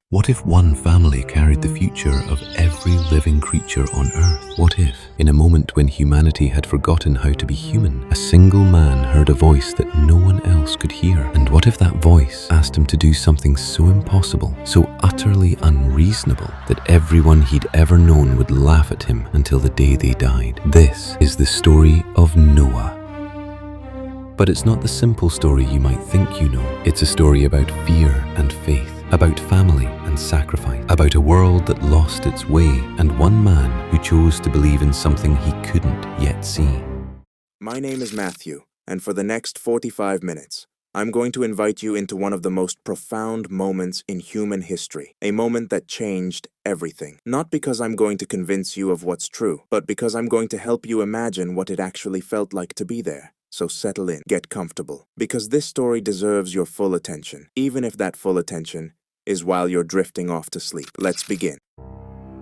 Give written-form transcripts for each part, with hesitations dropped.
What if one family carried the future of every living creature on Earth? What if, in a moment when humanity had forgotten how to be human, a single man heard a voice that no one else could hear? And what if that voice asked him to do something so impossible, so utterly unreasonable, that everyone he'd ever known would laugh at him until the day they died? This is the story of Noah. But it's not the simple story you might think you know. It's a story about fear and faith, about family and sacrifice, about a world that lost its way, and one man who chose to believe in something he couldn't yet see. My name is Matthew, and for the next 45 minutes, I'm going to invite you into one of the most profound moments in human history, a moment that changed everything. Not because I'm going to convince you of what's true, but because I'm going to help you imagine what it actually felt like to be there. So settle in, get comfortable, because this story deserves your full attention, even if that full attention is while you're drifting off to sleep. Let's begin.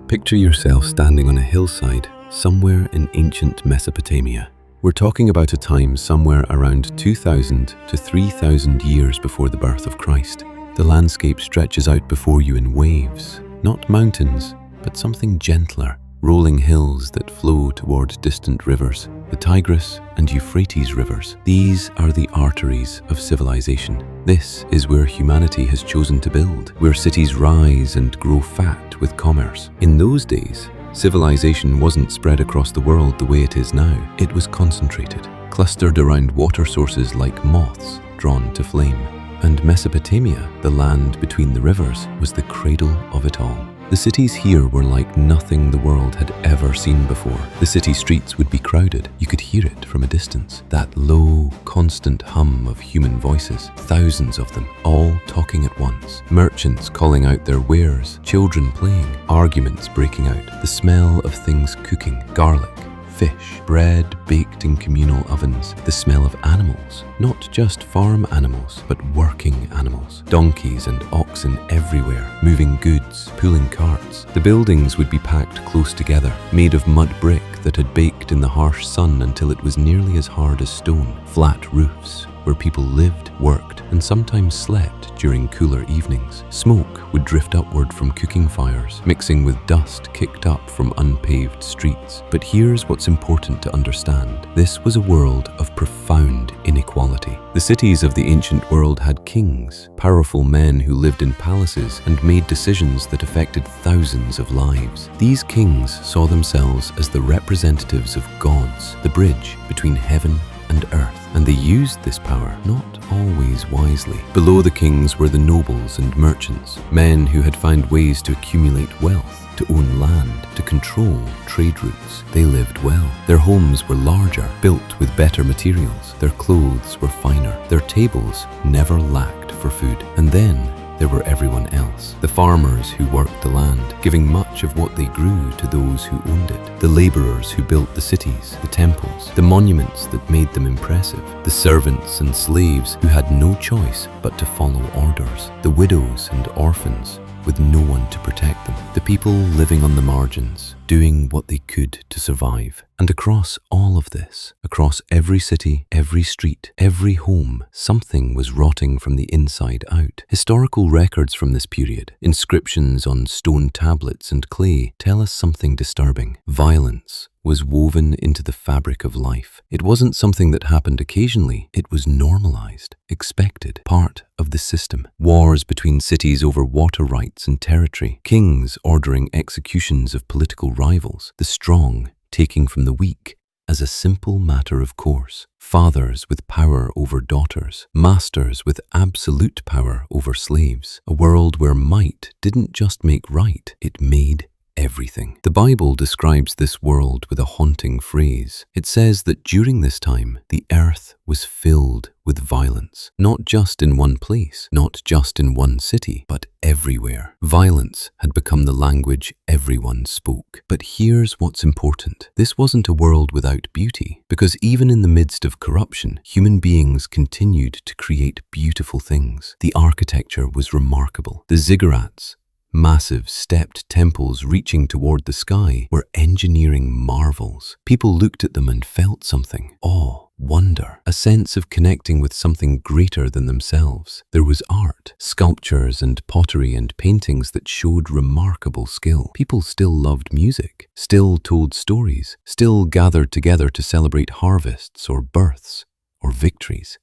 Picture yourself standing on a hillside somewhere in ancient Mesopotamia. We're talking about a time somewhere around 2,000 to 3,000 years before the birth of Christ. The landscape stretches out before you in waves, not mountains, but something gentler. Rolling hills that flow toward distant rivers, the Tigris and Euphrates rivers. These are the arteries of civilization. This is where humanity has chosen to build, where cities rise and grow fat with commerce. In those days, civilization wasn't spread across the world the way it is now. It was concentrated, clustered around water sources like moths drawn to flame. And Mesopotamia, the land between the rivers, was the cradle of it all. The cities here were like nothing the world had ever seen before. The city streets would be crowded. You could hear it from a distance. That low, constant hum of human voices, thousands of them, all talking at once. Merchants calling out their wares, children playing, arguments breaking out, the smell of things cooking, garlic, fish, bread baked in communal ovens, the smell of animals, not just farm animals, but working animals, donkeys and oxen everywhere, moving goods, pulling carts. The buildings would be packed close together, made of mud brick that had baked in the harsh sun until it was nearly as hard as stone, flat roofs, where people lived, worked, and sometimes slept during cooler evenings. Smoke would drift upward from cooking fires, mixing with dust kicked up from unpaved streets. But here's what's important to understand. This was a world of profound inequality. The cities of the ancient world had kings, powerful men who lived in palaces and made decisions that affected thousands of lives. These kings saw themselves as the representatives of gods, the bridge between heaven and earth, and they used this power not always wisely. Below the kings were the nobles and merchants, men who had found ways to accumulate wealth, to own land, to control trade routes. They lived well. Their homes were larger, built with better materials. Their clothes were finer. Their tables never lacked for food. And then there were everyone else, the farmers who worked the land, giving much of what they grew to those who owned it, the laborers who built the cities, the temples, the monuments that made them impressive, the servants and slaves who had no choice but to follow orders, the widows and orphans with no one to protect them, the people living on the margins, doing what they could to survive. And across all of this, across every city, every street, every home, something was rotting from the inside out. Historical records from this period, inscriptions on stone tablets and clay, tell us something disturbing. Violence was woven into the fabric of life. It wasn't something that happened occasionally. It was normalized, expected, part of the system. Wars between cities over water rights and territory, kings ordering executions of political rivals, the strong taking from the weak as a simple matter of course. Fathers with power over daughters, masters with absolute power over slaves. A world where might didn't just make right, it made everything. The Bible describes this world with a haunting phrase. It says that during this time, the earth was filled with violence, not just in one place, not just in one city, but everywhere. Violence had become the language everyone spoke. But here's what's important. This wasn't a world without beauty, because even in the midst of corruption, human beings continued to create beautiful things. The architecture was remarkable. The ziggurats, massive stepped temples reaching toward the sky, were engineering marvels. People looked at them and felt something, awe. wonder, a sense of connecting with something greater than themselves. There was art, sculptures and pottery and paintings that showed remarkable skill. People still loved music, still told stories, still gathered together to celebrate harvests or births or victories.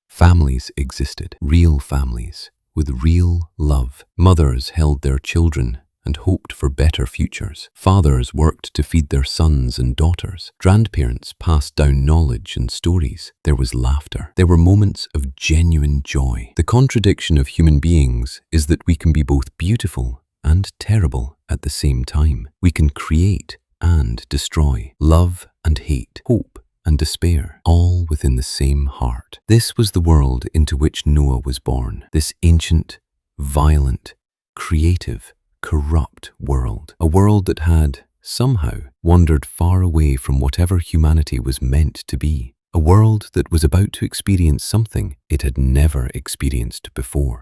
Families existed, real families, with real love. Mothers held their children and hoped for better futures. Fathers worked to feed their sons and daughters. Grandparents passed down knowledge and stories. There was laughter. There were moments of genuine joy. The contradiction of human beings is that we can be both beautiful and terrible at the same time. We can create and destroy, love and hate, hope and despair, all within the same heart. This was the world into which Noah was born. This ancient, violent, creative, corrupt world. A world that had, somehow, wandered far away from whatever humanity was meant to be. A world that was about to experience something it had never experienced before.